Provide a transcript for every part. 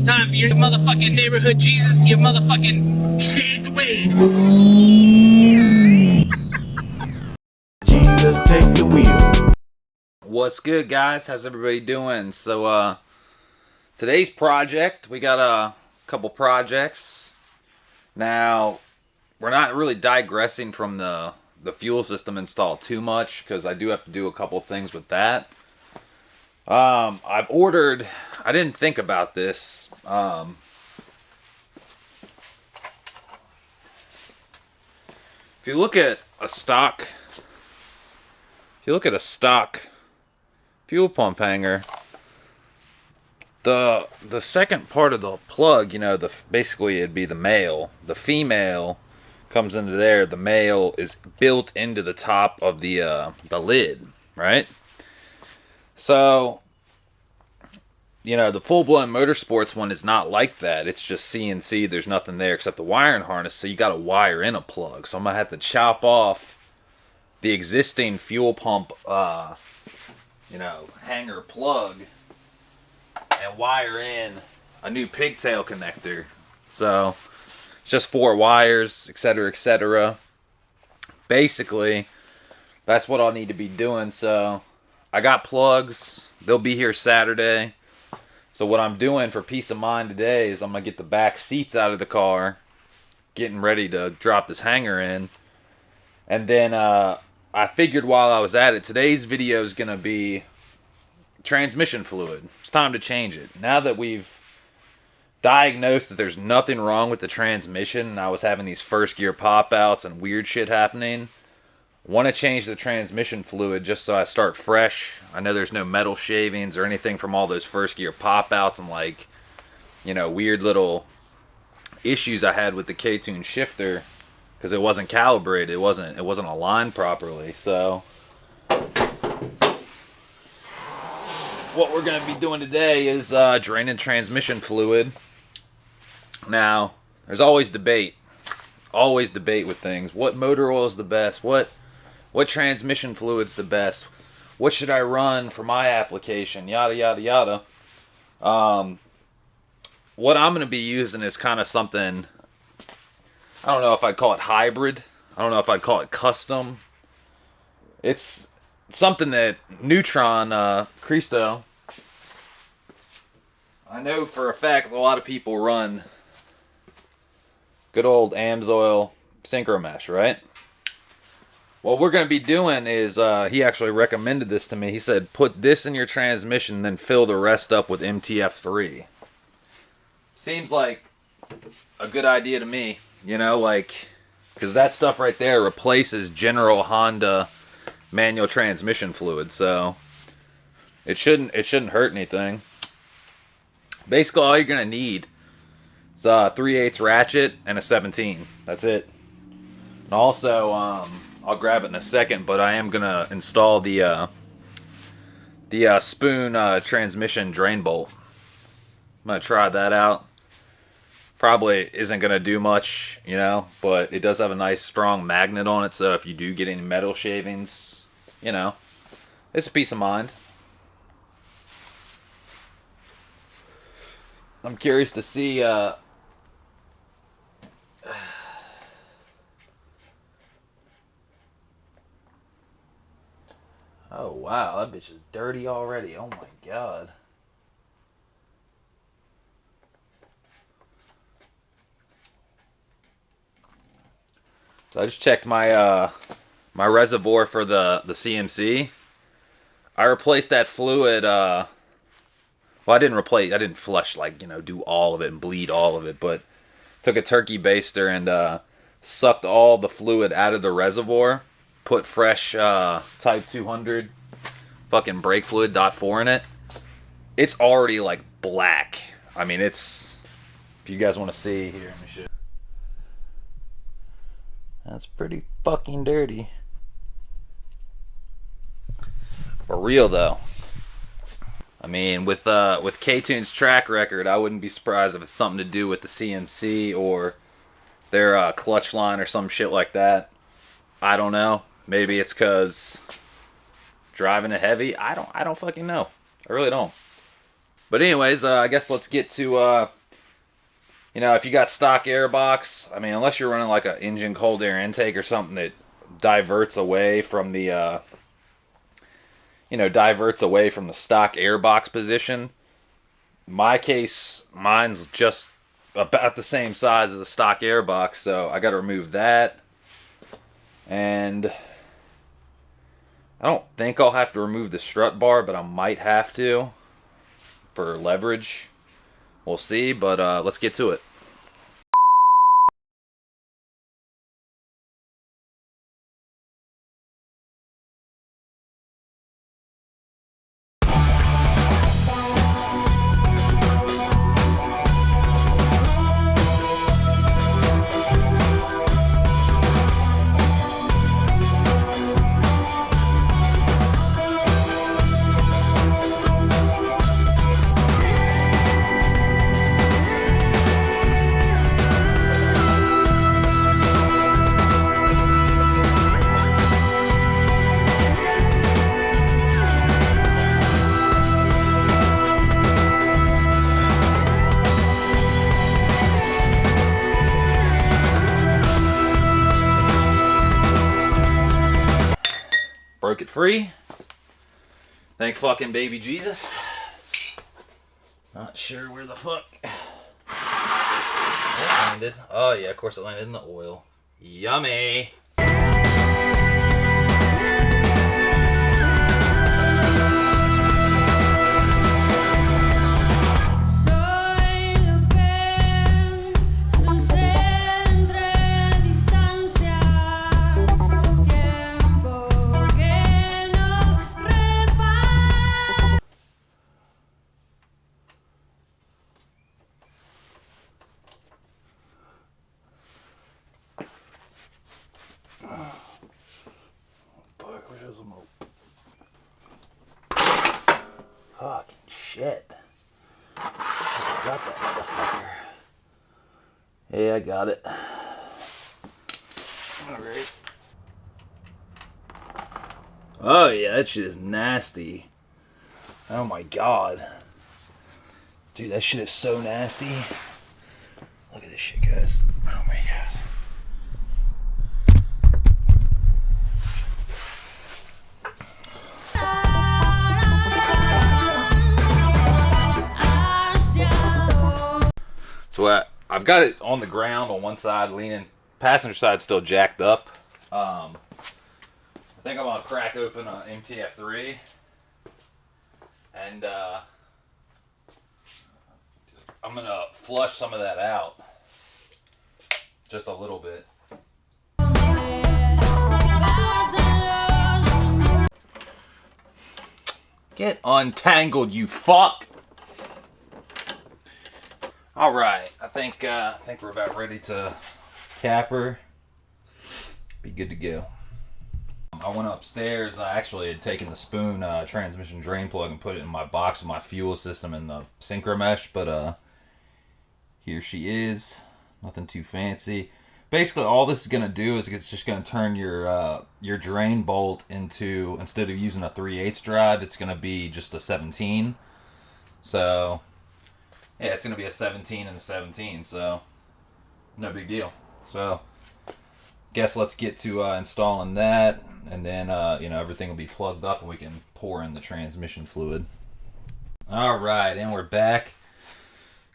time for your motherfucking neighborhood Jesus, your motherfucking K20A. Jesus, take the wheel. What's good, guys? How's everybody doing? So, today's project, we got a couple projects. Now, we're not really digressing from the fuel system install too much because I do have to do a couple things with that. I've ordered, I didn't think about this. If you look at a stock, fuel pump hanger, the second part of the plug, you know, basically it'd be the male. The female comes into there. The male is built into the top of the lid, right? So, you know, the full-blown motorsports one is not like that. It's just CNC. There's nothing there except the wiring harness, so you got to wire in a plug. So I'm going to have to chop off the existing fuel pump, hanger plug and wire in a new pigtail connector. So it's just 4 wires, etc., etc. Basically, that's what I'll need to be doing. So I got plugs. They'll be here Saturday. So what I'm doing for peace of mind today is I'm going to get the back seats out of the car, getting ready to drop this hanger in. And then I figured while I was at it, today's video is going to be transmission fluid. It's time to change it. Now that we've diagnosed that there's nothing wrong with the transmission and I was having these first gear pop outs and weird shit happening, want to change the transmission fluid just so I start fresh. I know there's no metal shavings or anything from all those first gear pop outs and, like, you know, weird little issues I had with the K-tune shifter because it wasn't calibrated. It wasn't aligned properly. So what we're going to be doing today is draining transmission fluid. Now, there's always debate with things. What motor oil is the best? What transmission fluid's the best? What should I run for my application? Yada, yada, yada. What I'm going to be using is kind of something, I don't know if I'd call it hybrid. I don't know if I'd call it custom. It's something that Neutron, Cristo, I know for a fact a lot of people run good old Amsoil Synchromesh, right? What we're going to be doing is, he actually recommended this to me. He said, put this in your transmission, then fill the rest up with MTF3. Seems like a good idea to me, you know, like, because that stuff right there replaces general Honda manual transmission fluid, so it shouldn't hurt anything. Basically, all you're going to need is a 3/8 ratchet and a 17. That's it. And also, I'll grab it in a second, but I am gonna install the spoon transmission drain bolt. I'm gonna try that out. Probably isn't gonna do much, you know, but it does have a nice strong magnet on it, so if you do get any metal shavings, you know, it's a peace of mind. I'm curious to see oh wow, that bitch is dirty already. Oh my god. So I just checked my my reservoir for the CMC. I replaced that fluid. Well, I didn't flush, like, you know, do all of it and bleed all of it, but took a turkey baster and sucked all the fluid out of the reservoir. Put fresh Type 200 fucking brake fluid .4 in it. It's already like black. I mean, it's, if you guys want to see here, let me show you. That's pretty fucking dirty. For real though. I mean, with K-Tune's track record, I wouldn't be surprised if it's something to do with the CMC or their clutch line or some shit like that. I don't know. Maybe it's because driving it heavy. I don't fucking know. I really don't. But anyways, I guess let's get to you know, if you got stock airbox, I mean, unless you're running like an engine cold air intake or something that diverts away from the you know, diverts away from the stock airbox position. My case, mine's just about the same size as a stock airbox, so I got to remove that. And I don't think I'll have to remove the strut bar, but I might have to for leverage. We'll see, but let's get to it. Broke it free. Thank fucking baby Jesus. Not sure where the fuck it landed. Oh yeah, of course it landed in the oil. Yummy. Fucking shit. I got that motherfucker. Yeah, I got it. Alright. Oh yeah, that shit is nasty. Oh my god. Dude, that shit is so nasty. Look at this shit, guys. Oh my god. So I've got it on the ground on one side, leaning. Passenger side still jacked up. I think I'm gonna crack open an MTF3 and I'm gonna flush some of that out, just a little bit. Get untangled, you fuck! All right, I think we're about ready to cap her. Be good to go. I went upstairs. I actually had taken the spoon transmission drain plug and put it in my box with my fuel system and the Synchromesh, but here she is. Nothing too fancy. Basically, all this is gonna do is it's just gonna turn your drain bolt into, instead of using a 3/8 drive, it's gonna be just a 17. So yeah, it's gonna be a 17 and a 17. So no big deal. So guess let's get to installing that, and then you know, everything will be plugged up and we can pour in the transmission fluid. All right, and we're back.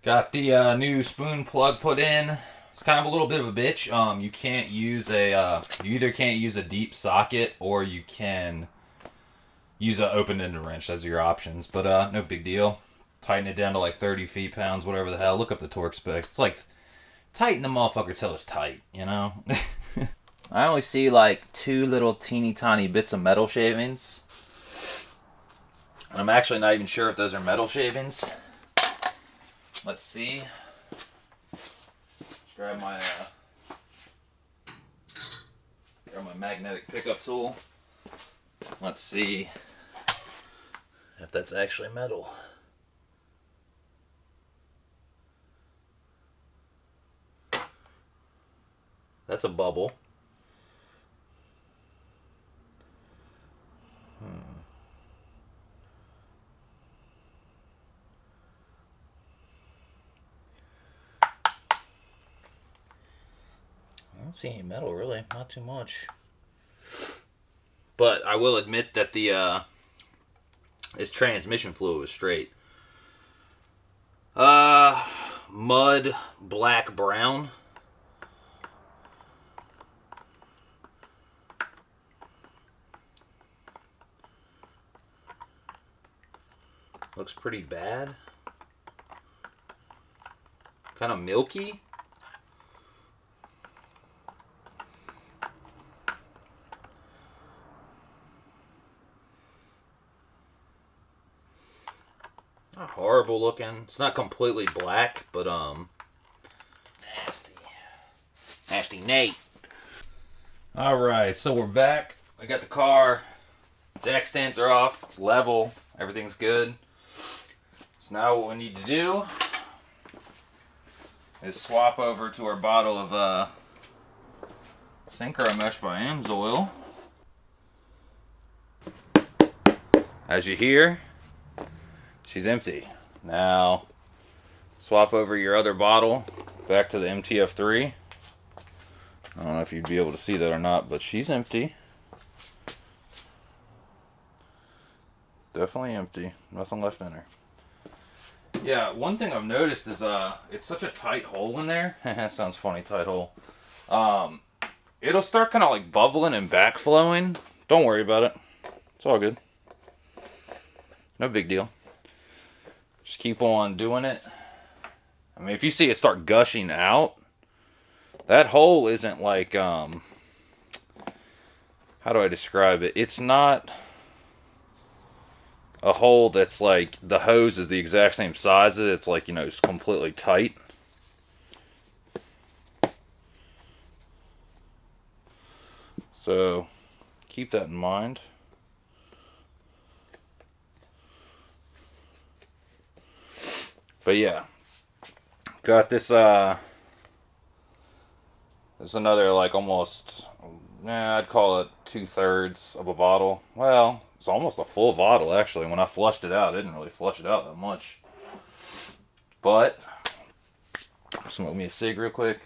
Got the new spoon plug put in. It's kind of a little bit of a bitch. You can't use a you either can't use a deep socket or you can use an open-ended wrench. Those are your options, but no big deal. Tighten it down to like 30 feet-pounds, whatever the hell. Look up the torque specs. It's like tighten the motherfucker till it's tight, you know? I only see like 2 little teeny tiny bits of metal shavings. And I'm actually not even sure if those are metal shavings. Let's see. Grab my magnetic pickup tool. Let's see if that's actually metal. That's a bubble. don't see any metal really, not too much. But I will admit that the this transmission fluid was straight. Mud, black, brown. Looks pretty bad. Kind of milky. Not horrible looking. It's not completely black, but nasty. Nasty Nate. Alright, so we're back. I got the car. Jack stands are off. It's level. Everything's good. So now what we need to do is swap over to our bottle of Synchromesh by Amsoil. As you hear, she's empty. Now, swap over your other bottle back to the MTF3. I don't know if you'd be able to see that or not, but she's empty. Definitely empty. Nothing left in her. Yeah, one thing I've noticed is it's such a tight hole in there. Sounds funny, tight hole. It'll start kind of like bubbling and backflowing. Don't worry about it. It's all good. No big deal. Just keep on doing it. I mean, if you see it start gushing out, that hole isn't like, how do I describe it? It's not a hole that's like, the hose is the exact same size as it. It's like, you know, it's completely tight. So, keep that in mind. But yeah, got this, this is another like almost, I'd call it 2/3 of a bottle. Well, it's almost a full bottle actually. When I flushed it out, I didn't really flush it out that much. But, smoke me a cig real quick.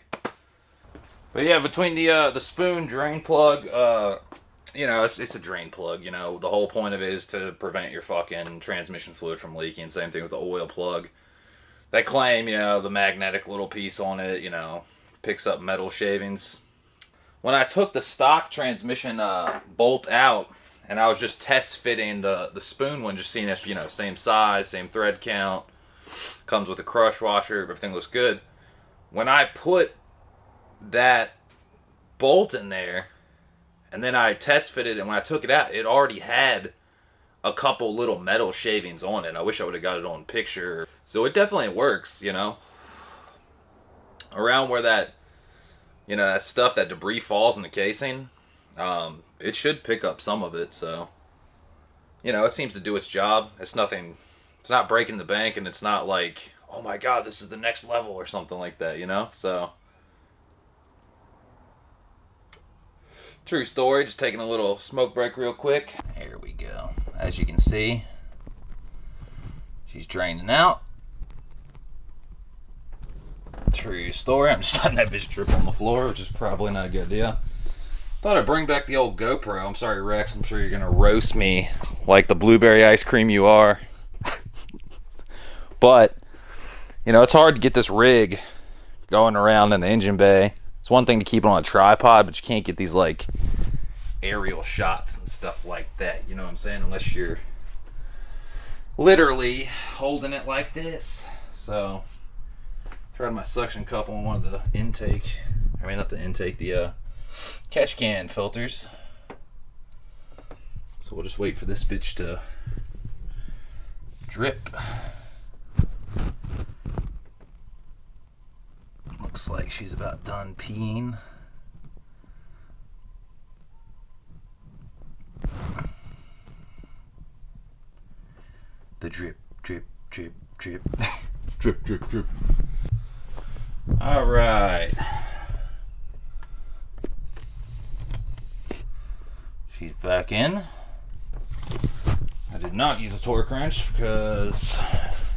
But yeah, between the spoon drain plug, you know, it's a drain plug, you know. The whole point of it is to prevent your fucking transmission fluid from leaking. Same thing with the oil plug. They claim, you know, the magnetic little piece on it, you know, picks up metal shavings. When I took the stock transmission bolt out, and I was just test fitting the spoon one, just seeing if, you know, same size, same thread count, comes with a crush washer, everything looks good. When I put that bolt in there, and then I test fitted, and when I took it out, it already had a couple little metal shavings on it. I wish I would have got it on picture. So it definitely works, you know. Around where that, you know, that stuff, that debris falls in the casing, it should pick up some of it. So, you know, it seems to do its job. It's nothing, it's not breaking the bank, and it's not like, oh my god, this is the next level or something like that, you know. So, true story. Just taking a little smoke break real quick. Here we go. As you can see, she's draining out. True story. I'm just letting that bitch drip on the floor, which is probably not a good idea. Thought I'd bring back the old GoPro. I'm sorry, Rex. I'm sure you're gonna roast me like the blueberry ice cream you are. But, you know, it's hard to get this rig going around in the engine bay. It's one thing to keep it on a tripod, but you can't get these like aerial shots and stuff like that, you know what I'm saying, unless you're literally holding it like this. So, tried my suction cup on one of the intake, I mean not the intake, the catch can filters. So we'll just wait for this bitch to drip. Looks like she's about done peeing. The drip, drip, drip, drip. Drip, drip, drip. Alright. She's back in. I did not use a torque wrench because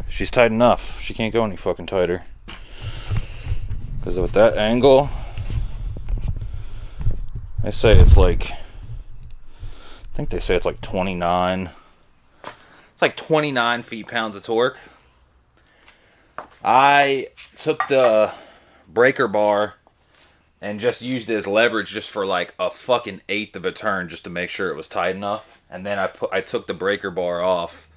she's tight enough. She can't go any fucking tighter. Because with that angle, They say it's like, I think they say it's like 29. It's like 29 feet-pounds of torque. I took the breaker bar and just used it as leverage just for like a fucking eighth of a turn just to make sure it was tight enough. And then I took the breaker bar off,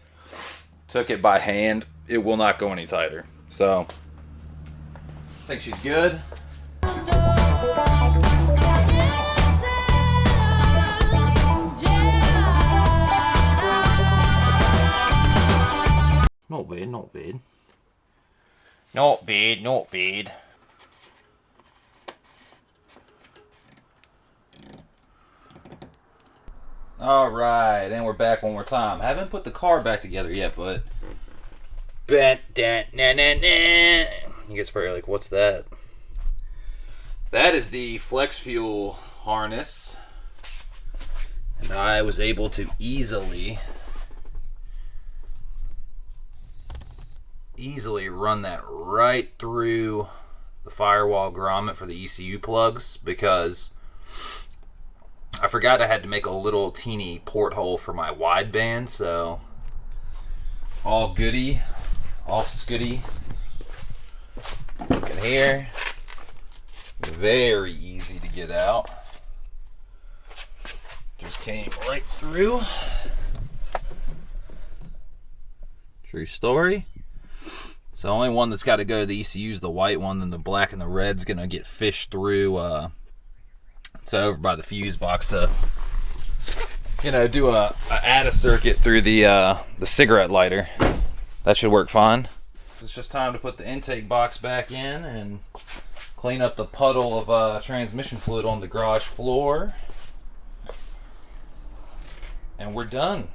took it by hand. It will not go any tighter. So, I think she's good. Not bad, not bad. Not bad, not bad. Alright, and we're back one more time. Haven't put the car back together yet, but... You guys are probably like, what's that? That is the flex fuel harness. And I was able to easily run that right through the firewall grommet for the ECU plugs, because I forgot I had to make a little teeny porthole for my wideband. So all goody, all scuddy. Look in here, very easy to get out. Just came right through. True story. So the only one that's got to go to the ECU is the white one, then the black and the red's gonna get fished through to over by the fuse box to, you know, do a add a circuit through the cigarette lighter. That should work fine. It's just time to put the intake box back in and clean up the puddle of transmission fluid on the garage floor, and we're done.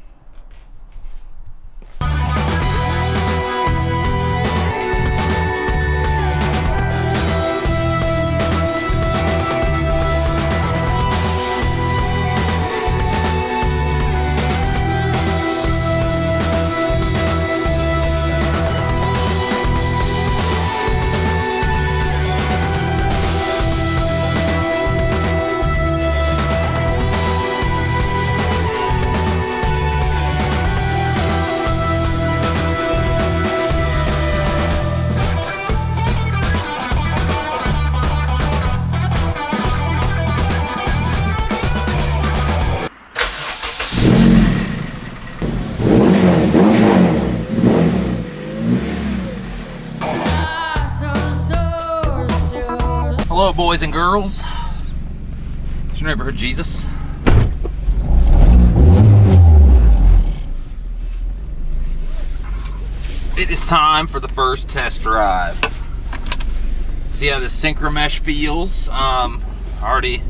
Hello, boys and girls. It's your neighborhood Jesus. It is time for the first test drive. See how this Synchromesh feels. Already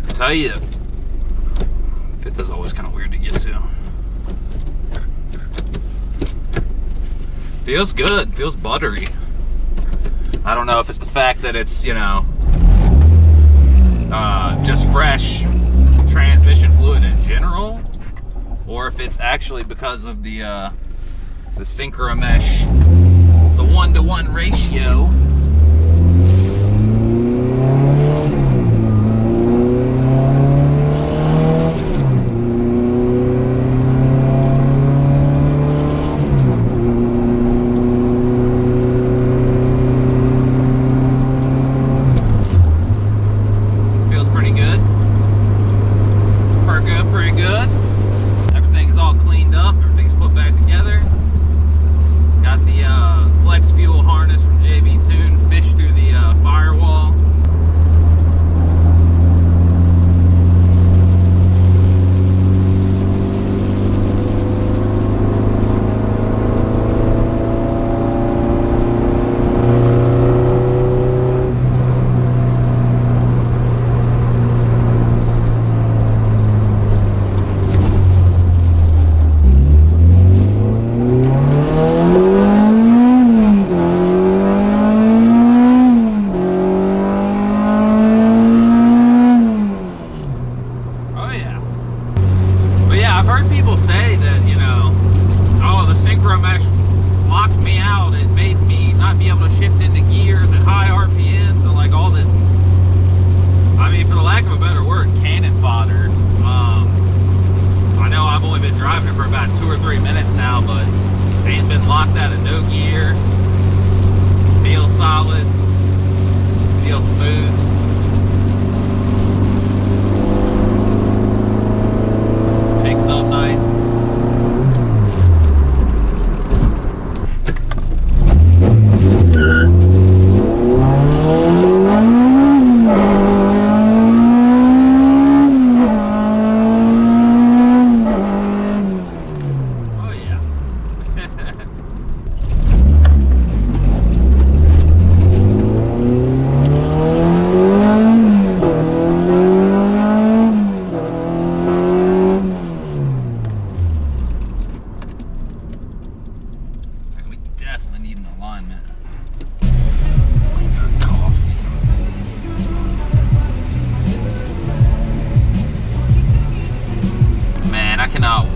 tell you, fit is always kind of weird to get to. Feels good, feels buttery. I don't know if it's the fact that it's, you know, just fresh transmission fluid in general, or if it's actually because of the Synchromesh, the 1-to-1 ratio. locked me out. It made me not be able to shift into gears at high RPMs and like all this. I mean, for the lack of a better word, cannon fodder. I know I've only been driving it for about 2 or 3 minutes now, but ain't been locked out of no gear. Feels solid. Feels smooth. Picks up nice.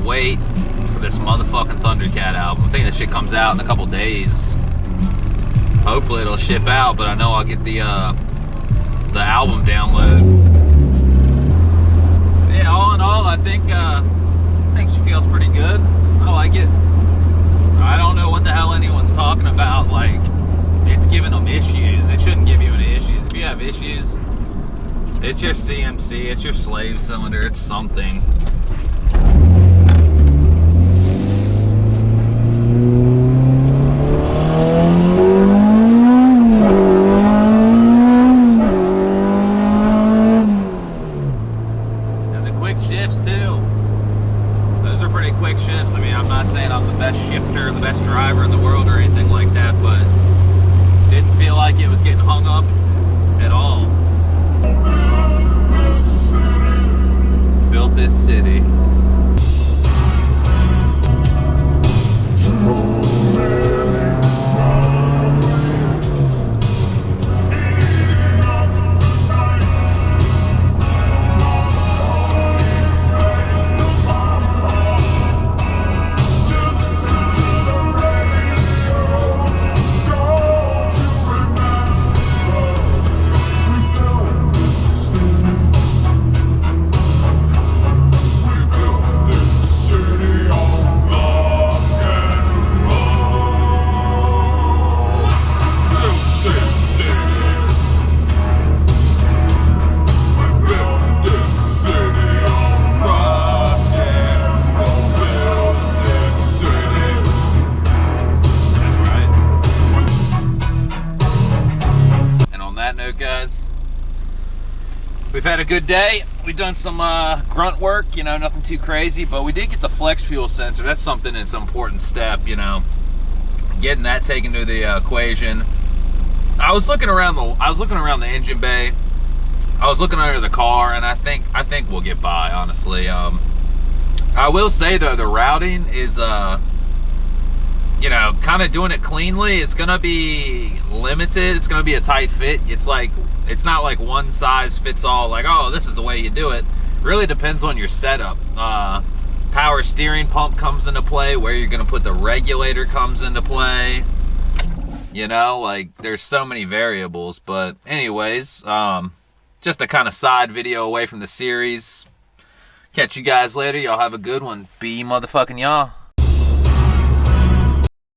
Wait for this motherfucking Thundercat album. I think that shit comes out in a couple days. Hopefully it'll ship out, but I know I'll get the album download. Yeah, all in all, I think she feels pretty good. I like it. I don't know what the hell anyone's talking about. Like, it's giving them issues. It shouldn't give you any issues. If you have issues, it's your CMC, it's your slave cylinder, it's something. Quick shifts. I mean, I'm not saying I'm the best shifter, the best driver in the world or anything like that, but didn't feel like it was getting hung up at all. Built this city. Guys, we've had a good day. We've done some grunt work, you know, nothing too crazy, but we did get the flex fuel sensor. That's something that's an important step, you know, getting that taken to the equation. I was looking around the engine bay. I was looking under the car, and I think we'll get by, honestly. I will say though, the routing is you know, kind of doing it cleanly. It's gonna be limited. It's gonna be a tight fit. It's not like one size fits all, like, oh, this is the way you do it. Really depends on your setup. Power steering pump comes into play. Where you're gonna put the regulator comes into play. You know, like, there's so many variables. But anyways, just a kind of side video away from the series. Catch you guys later. Y'all have a good one. Be motherfucking y'all.